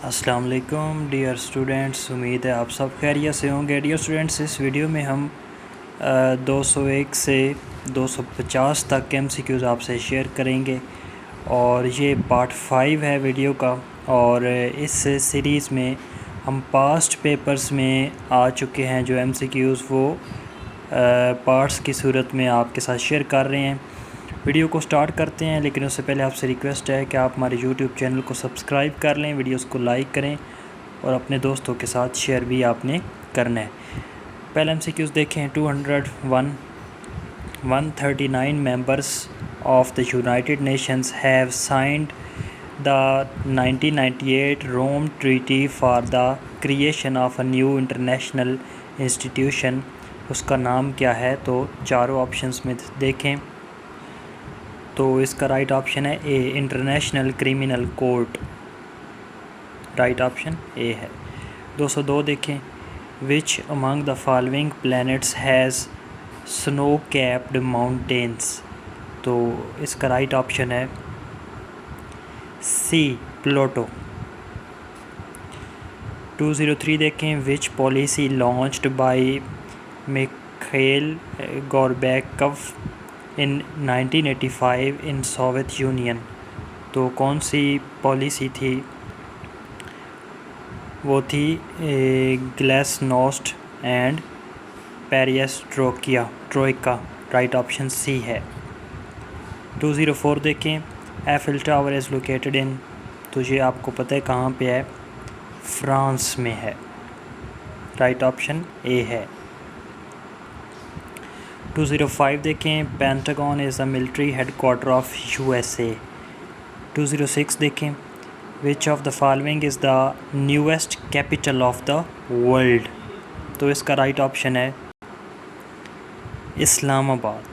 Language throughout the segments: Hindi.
अस्सलाम वालेकुम डियर स्टूडेंट्स, उम्मीद है आप सब खैरियत से होंगे। डियर स्टूडेंट्स, इस वीडियो में हम 201 से 250 तक MCQs आपसे शेयर करेंगे और ये पार्ट 5 है वीडियो का। और इस सीरीज़ में हम पास्ट पेपर्स में आ चुके हैं जो MCQs वो पार्ट्स की सूरत में आपके साथ शेयर कर रहे हैं। वीडियो को स्टार्ट करते हैं, लेकिन उससे पहले आपसे रिक्वेस्ट है कि आप हमारे YouTube चैनल को सब्सक्राइब कर लें, वीडियोस को लाइक करें और अपने दोस्तों के साथ शेयर भी आपने करना है। पहले MCQs देखें। 201 139 members of the United Nations have signed the 1998 Rome treaty for the creation of a new international institution. उसका नाम क्या है? तो चारों ऑप्शंस में देखें तो इसका राइट ऑप्शन है A, international criminal court. Right option A है। 202 देखें। Which among the following planets has snow capped mountains. तो इसका राइट ऑप्शन है सी, प्लूटो। 203 देखें। Which policy launched by Mikhail Gorbachev in 1985 in Soviet Union. तो कौन सी पॉलिसी थी? वो थी glasnost and perestroika. Right option C है। 204 देखें। Eiffel tower is located in. तो ये आपको पता है कहाँ पे है? फ्रांस में है। राइट ऑप्शन ए है। 205 देखें। Pentagon is the military headquarter of USA। 206 देखें। Which of the following is the newest capital of the world. तो इसका राइट ऑप्शन है इस्लामाबाद।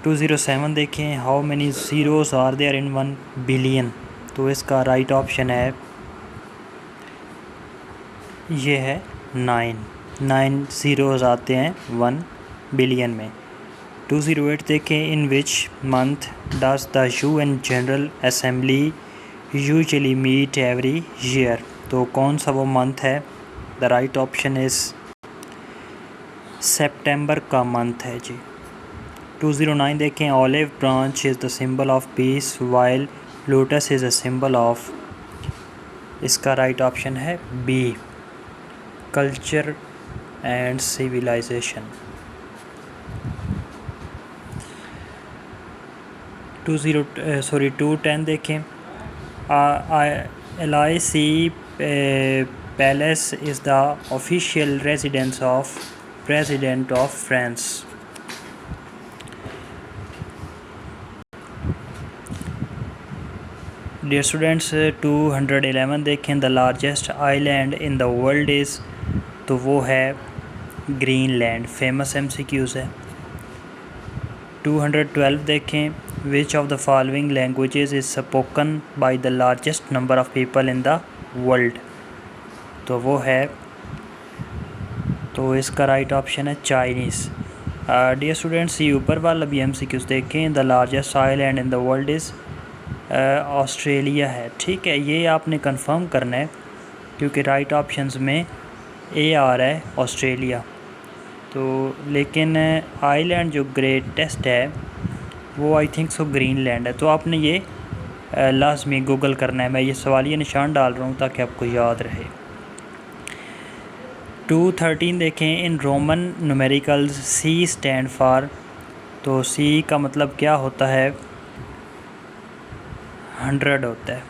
207 देखें। How many zeros are there in 1 billion. तो इसका राइट ऑप्शन है ये है 9 ज़ीरोज़ आते हैं 1 बिलियन में। 208 देखें। In which month does the UN general assembly usually meet every year. तो कौन सा वो मंथ है? द राइट ऑप्शन इज़ सितंबर का मंथ है जी। 209 देखें। Olive branch is the symbol of peace while lotus is a symbol of. इसका राइट ऑप्शन है बी, कल्चर एंड सिविलाइजेशन। 210 देखें। LIC palace is the official residence of president of France. Dear students, 211 देखें। The largest island in the world is. तो वो है ग्रीनलैंड। फेमस MCQs है। 212 देखें। Which of the following languages is spoken by the largest number of people in the world. तो वो है, तो इसका राइट ऑप्शन है चाइनीज़। डियर स्टूडेंट्स, ये ऊपर वाला भी MCQs देखें। The largest island in the world is Australia है। ठीक है, ये आपने कंफर्म करना है क्योंकि राइट ऑप्शंस में ए आ रहा है ऑस्ट्रेलिया। तो लेकिन आइलैंड जो ग्रेटेस्ट है वो आई थिंक सो ग्रीनलैंड है। तो आपने ये लाजमी गूगल करना है। मैं ये सवालिया निशान डाल रहा हूँ ताकि आपको याद रहे। 213 देखें। In Roman numericals C stand for. तो C का मतलब क्या होता है? 100 होता है।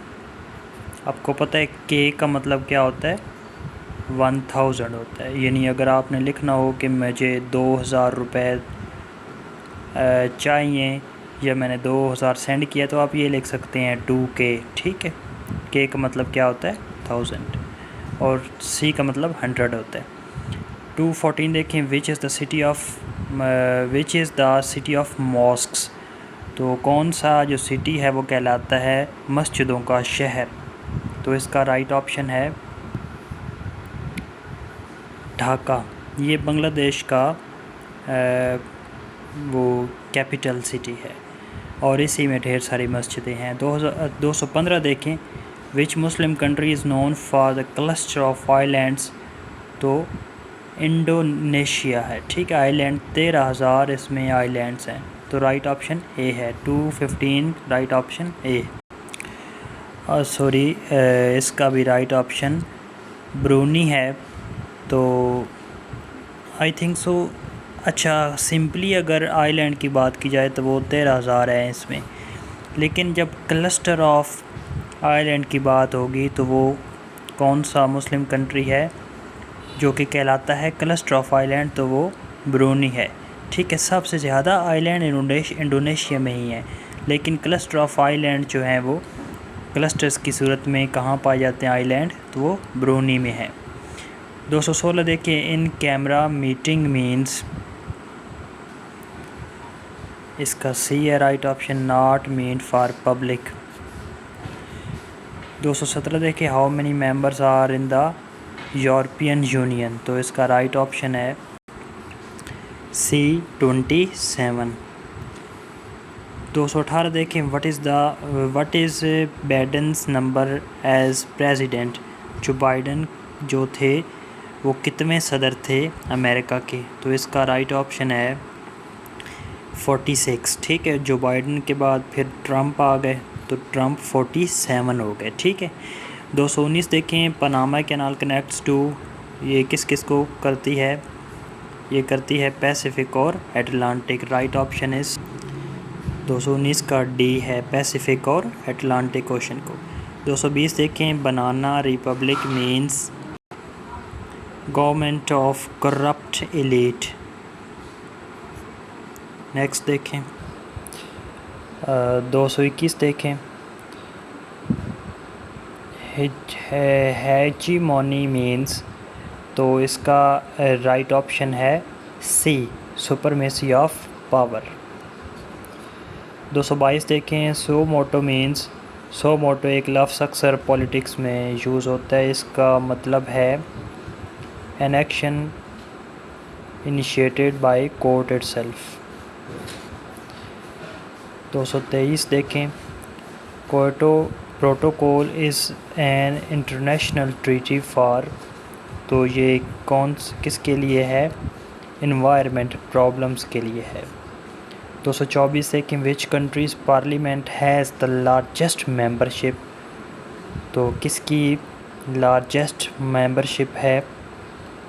आपको पता है K का मतलब क्या होता है? 1000 होता है। यानी अगर आपने लिखना हो कि मुझे 2000 रुपये चाहिए या मैंने 2000 सेंड किया, तो आप ये लिख सकते हैं 2K। ठीक है, K का मतलब क्या होता है? 1000 और C का मतलब 100 होता है। 214 देखें। Which is the city of mosques. तो कौन सा जो सिटी है वो कहलाता है मस्जिदों का शहर। तो इसका राइट ऑप्शन है ढाका। ये बांग्लादेश का वो कैपिटल सिटी है और इसी में ढेर सारी मस्जिदें हैं। 215 देखें। Which Muslim country is known for the cluster of islands, तो इंडोनेशिया है। ठीक है, आइलैंड 13,000 इसमें आइलैंड्स हैं, तो राइट ऑप्शन ए है 215, राइट ऑप्शन ए। और सॉरी, इसका भी राइट ऑप्शन ब्रूनी है, तो आई थिंक सो। अच्छा, सिंपली अगर आइलैंड की बात की जाए तो वो 13,000 है इसमें, लेकिन जब क्लस्टर ऑफ आइलैंड की बात होगी तो वो कौन सा मुस्लिम कंट्री है जो कि कहलाता है क्लस्टर ऑफ आइलैंड, तो वो ब्रूनी है। ठीक है, सबसे ज़्यादा आइलैंड इंडोनेशिया में ही है, लेकिन क्लस्टर ऑफ आइलैंड जो हैं वो क्लस्टर्स की सूरत में कहाँ पाए जाते हैं आइलैंड, तो वो ब्रूनी में है। 216 देखिए, इन कैमरा मीटिंग मीन्स, इसका सी है right option, not mean for public. 217 देखिए, how many members are in the European Union, तो इसका राइट ऑप्शन है सी 27। 218 देखें, what is Biden's number as president, Joe Biden जो थे वो कितने सदर थे अमेरिका के, तो इसका राइट ऑप्शन है 46। ठीक है, जो बाइडन के बाद फिर ट्रंप आ गए तो ट्रंप 47 हो गए। ठीक है, 219 देखें, पनामा कैनाल कनेक्ट्स टू, ये किस किस को करती है, ये करती है पैसिफिक और अटलांटिक, राइट ऑप्शन इस 219 का डी है, पैसिफिक और अटलांटिक ओशन को। 220 देखें, banana republic means government of corrupt elite. Next देखें, 221 देखें, हेजीमोनी मीन्स, तो इसका राइट ऑप्शन है सी, सुपरमेसी ऑफ पावर। 222 देखें, सो मोटो मीन्स, सो मोटो एक लफ्ज़ अक्सर पॉलिटिक्स में यूज़ होता है, इसका मतलब है an action initiated by court itself. 223 देखें, Kyoto protocol is an international treaty for, तो ये किसके लिए है, इन्वायरमेंट प्रॉब्लम्स के लिए है। 224 देखें, which country's parliament has the largest membership, तो किसकी लार्जेस्ट मेंबरशिप है,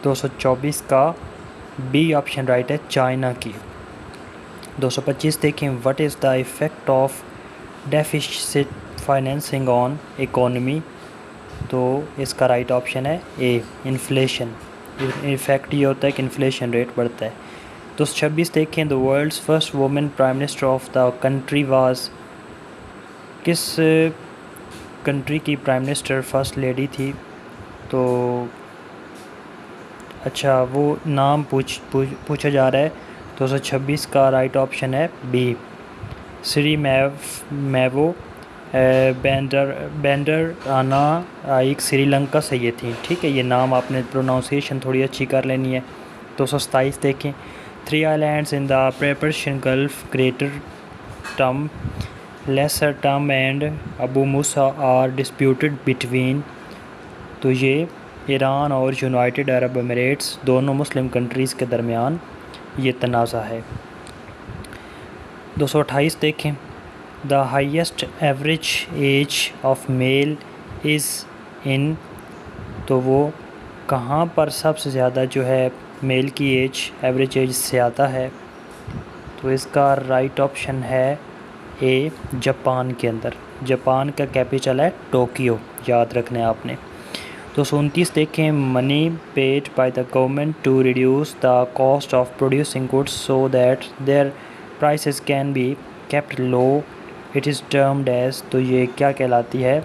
224 का बी ऑप्शन राइट है, चाइना की। 225 देखें, what is the effect of deficit financing on economy, तो इसका राइट ऑप्शन है ए, इन्फ्लेशन। इफ़ेक्ट ये होता है कि इन्फ्लेशन रेट बढ़ता है। 226 देखें, the world's first women prime minister of the country was, किस कंट्री की प्राइम मिनिस्टर फर्स्ट लेडी थी, तो अच्छा वो नाम पूछा जा रहा है। 226 का राइट ऑप्शन है बी, श्री मैवो बेंडर आना, एक श्रीलंका से ये थी। ठीक है, ये नाम आपने प्रोनाउंसिएशन थोड़ी अच्छी कर लेनी है। 227 देखें, 3 islands in the Persian gulf, greater term, laser term and Abu Musa are disputed between, तो ये ईरान और यूनाइटेड अरब एमिरेट्स दोनों मुस्लिम कंट्रीज़ के दरमियान ये तनाज़ा है। 228 देखें, the highest average age of male is in, तो वो कहाँ पर सबसे ज़्यादा जो है मेल की एज एवरेज एज से आता है, तो इसका राइट ऑप्शन है ए, जापान के अंदर। जापान का कैपिटल है टोक्यो, याद रखना है आपने। 229 देखें, money paid by the government to reduce the cost of producing goods so that their prices can be kept low, it is termed as, तो ये क्या कहलाती है,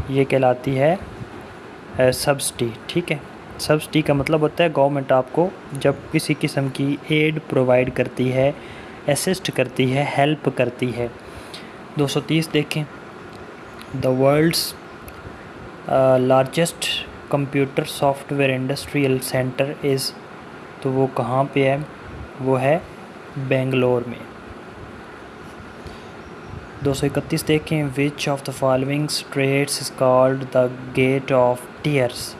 ये कहलाती है सब्सिडी। ठीक है, सब्सिडी का मतलब होता है गवर्नमेंट आपको जब किसी किस्म की एड प्रोवाइड करती है, असिस्ट करती है, हेल्प करती है। 230 देखें, the world's largest computer software industrial centre is, तो वो कहाँ पे है, वो है बेंगलोर में। 231 देखें, which of the following straits is called the gate of tears.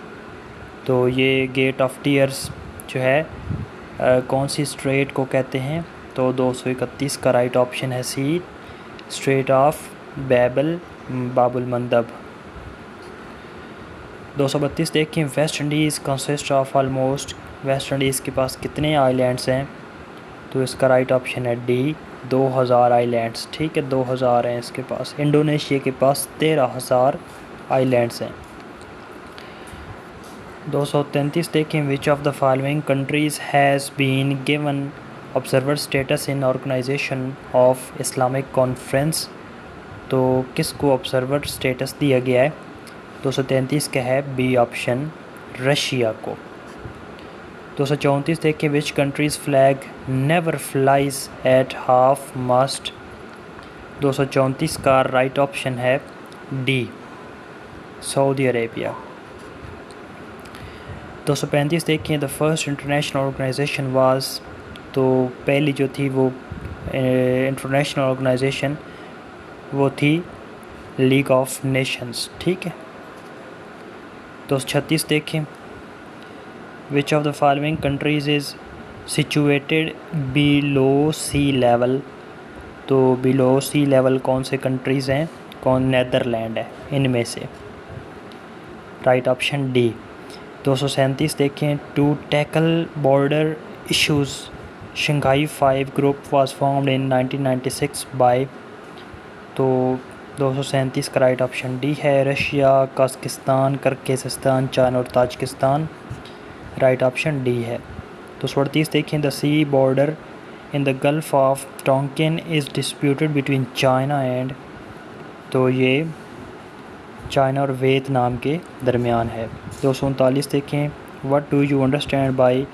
तो ये गेट ऑफ टीयर्स जो है कौन सी स्ट्रेट को कहते हैं? तो 231 का राइट ऑप्शन है सी, स्ट्रेट ऑफ बाबुल मंदब। 232 देखें, West Indies consist of almost, West Indies के पास कितने आइलैंड्स हैं? तो इसका राइट ऑप्शन है डी, 2000 आइलैंड्स। ठीक है, 2000 हैं इसके पास। इंडोनेशिया के पास 13,000 आइलैंड्स हैं। 233 देखें, which of the following countries has been given observer status in organisation of Islamic conference. तो किसको ऑब्जर्वर स्टेटस दिया गया है? 233 का है बी ऑप्शन, रशिया को। 234 देखें, which country's flag never flies at half mast. 234 का राइट ऑप्शन है डी, सऊदी अरेबिया। 235 देखें, the first international organisation was. तो पहली जो थी वो इंटरनेशनल ऑर्गेनाइजेशन वो थी लीग ऑफ नेशंस। ठीक है। 236 देखें, which of the following countries is situated below sea level. तो बिलो सी लेवल कौन से कंट्रीज़ हैं? कौन? नेदरलैंड है इनमें से। Right option D. 237 देखें, to tackle border issues Shanghai 5 group was formed in 1996 by. तो 237 का राइट ऑप्शन डी है, रशिया, कज़ाकिस्तान, किर्गिज़स्तान, चाइना और ताजिकिस्तान। राइट ऑप्शन डी है। 238 देखें, the sea border in the Gulf of Tonkin is disputed between China and. तो ये चाइना और वियतनाम के दरमियान है। 239 देखें, what do you understand by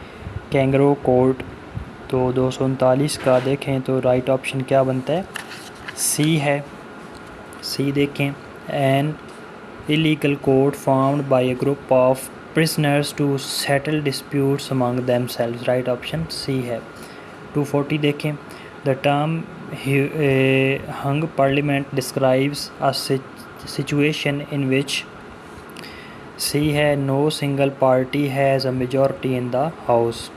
kangaroo court. तो 239 का देखें तो राइट ऑप्शन क्या बनता है? सी है। सी देखें, an illegal court formed by a group of prisoners to settle disputes among themselves। Right option C है। 240 देखें, the term hung parliament describes a situation in which. C है, no single party has a majority in the house.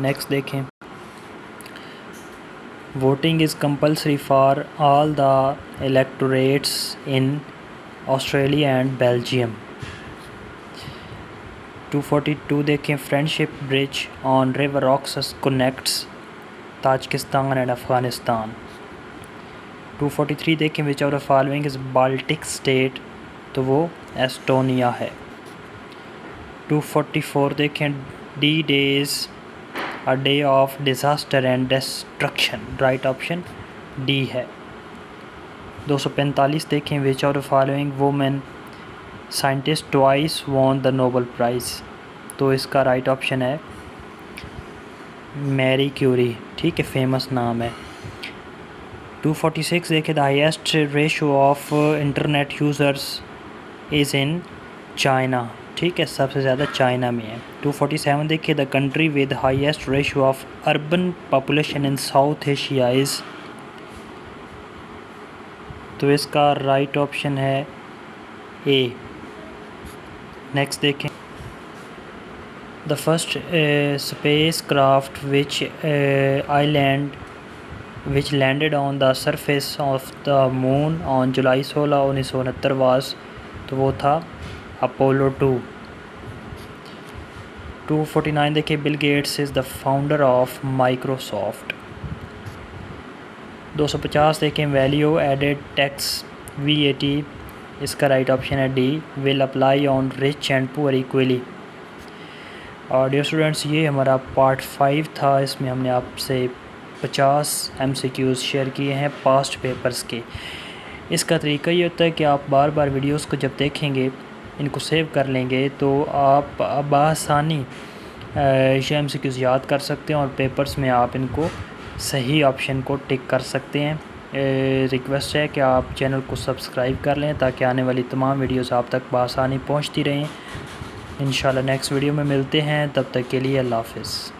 Next देखें, voting is compulsory for all the electorates in Australia and Belgium. 242 देखें, friendship bridge on river Oxus connects Tajikistan and Afghanistan. 243 देखें, which of the following is Baltic state. तो वो एस्टोनिया है। 244 देखें, D days a day of disaster and destruction. Right option D है। 245 देखें, which of the following women scientist twice won the Nobel prize. तो इसका राइट ऑप्शन है मैरी क्यूरी। ठीक है, फेमस नाम है। 246 देखें, the highest ratio of internet users is in China. ठीक है, सबसे ज़्यादा चाइना में है। 247 देखें, the country with highest ratio of urban population in south Asia is. तो इसका राइट ऑप्शन है ए। नेक्स्ट देखें, the first space craft which landed on the surface of the moon on July 16, 1969 was. तो वो था अपोलो 2। 249 देखिए, Bill Gates is the founder of Microsoft. 250 देखें, वैल्यू एडेड टैक्स VAT। इसका राइट ऑप्शन है D, will apply on rich and poor equally. और डियर स्टूडेंट्स, ये हमारा पार्ट 5 था। इसमें हमने आपसे 50 MCQs शेयर किए हैं पास्ट पेपर्स के। इसका तरीका ये होता है कि आप बार बार वीडियोस को जब देखेंगे, इनको सेव कर लेंगे, तो आप आसानी ये MCQs याद कर सकते हैं और पेपर्स में आप इनको सही ऑप्शन को टिक कर सकते हैं। रिक्वेस्ट है कि आप चैनल को सब्सक्राइब कर लें ताकि आने वाली तमाम वीडियोस आप तक बआसानी पहुंचती रहें। इंशाल्लाह नेक्स्ट वीडियो में मिलते हैं, तब तक के लिए अल्लाह हाफ़िज़।